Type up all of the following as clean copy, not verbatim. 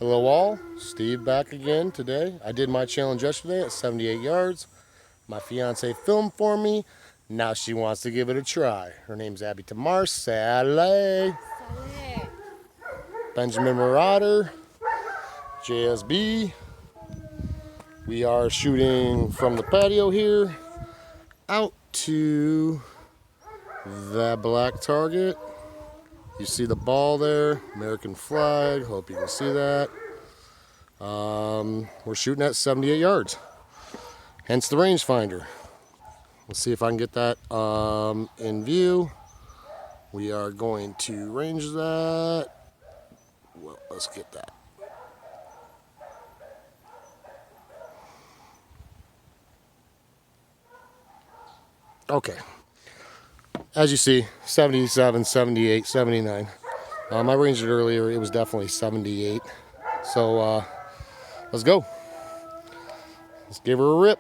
Hello all, Steve back again today. I did my challenge yesterday at 78 yards. My fiance filmed for me. Now she wants to give it a try. Her name's Abby Tamar. Saleh. Benjamin Marauder. JSB. We are shooting from the patio here out to that black target. You see the ball there, American flag. Hope you can see that. We're shooting at 78 yards, hence the rangefinder. Let's see if I can get that in view. We are going to range that. Well, let's get that. Okay. As you see, 77, 78, 79. I ranged it earlier. It was definitely 78. So let's go. Let's give her a rip.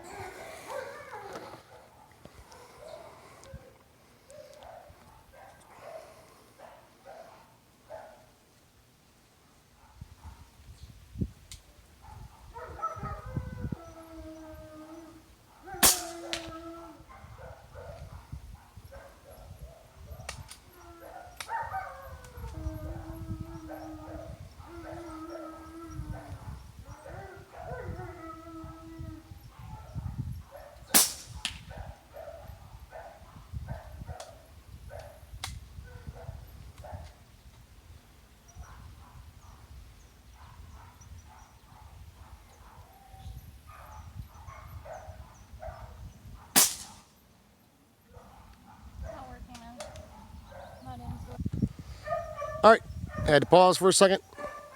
All right, had to pause for a second,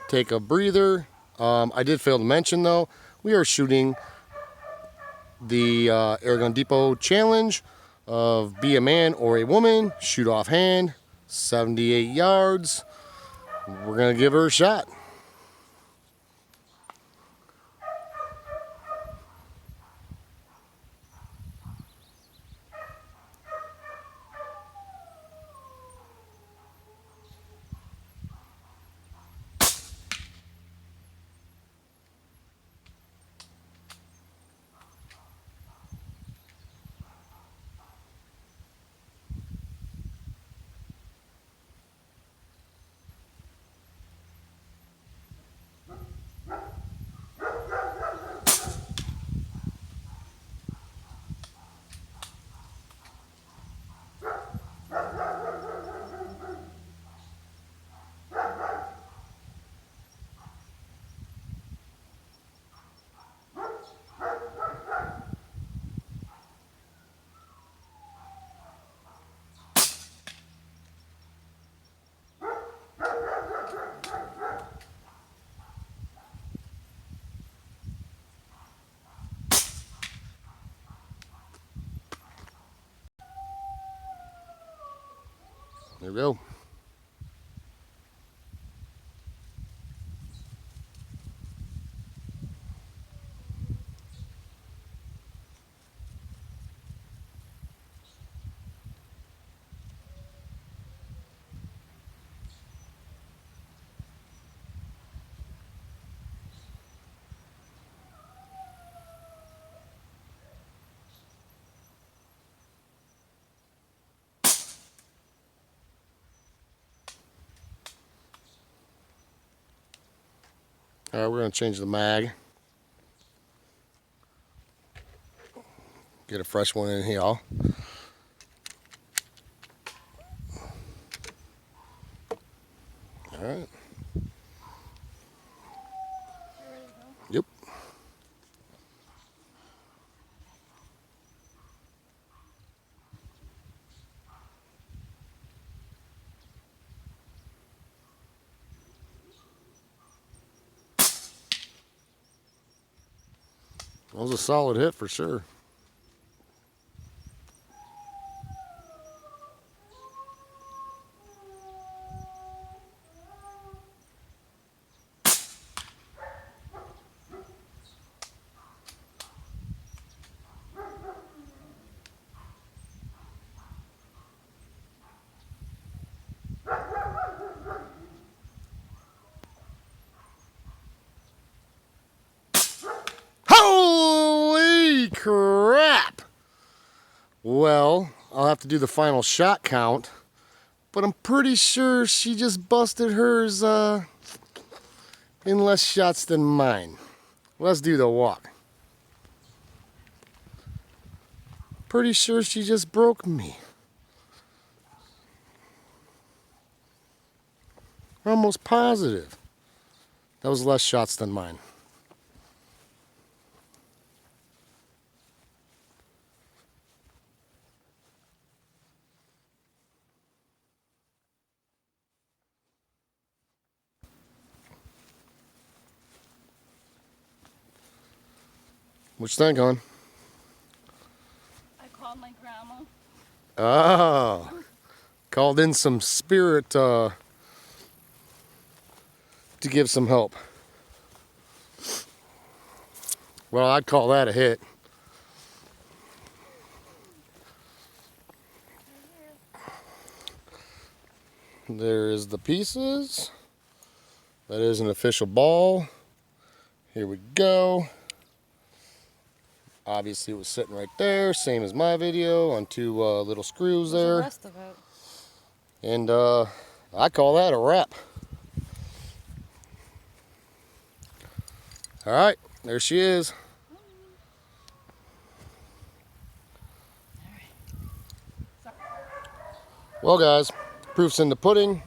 take a breather. I did fail to mention though, we are shooting the Airgun Depot challenge of be a man or a woman, shoot offhand, 78 yards. We're gonna give her a shot. There we go. All right, we're gonna change the mag. Get a fresh one in here. All right. Yep. That was a solid hit for sure. to do the final shot count, but I'm pretty sure she just busted hers in less shots than mine. Let's do the walk. Pretty sure she just broke me. Almost positive. That was less shots than mine. What you think, hon? I called my grandma. Oh, called in some spirit to give some help. Well, I'd call that a hit. There's the pieces. That is an official ball. Here we go. Obviously it was sitting right there, same as my video, on two little screws there. The rest of it. And I call that a wrap. All right, there she is. Well guys, proof's in the pudding.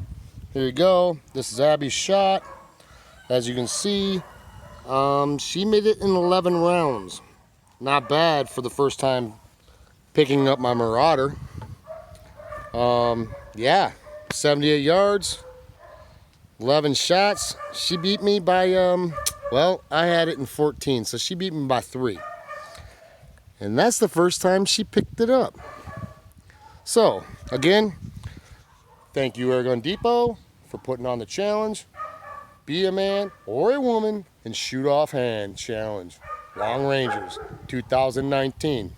Here you go. This is Abby's shot. As you can see, she made it in 11 rounds. Not bad for the first time picking up my Marauder. Yeah, 78 yards, 11 shots. She beat me by, well, I had it in 14, so she beat me by 3. And that's the first time she picked it up. So, again, thank you Airgun Depot for putting on the challenge. Be a man or a woman and shoot offhand challenge. Long Rangers 2019.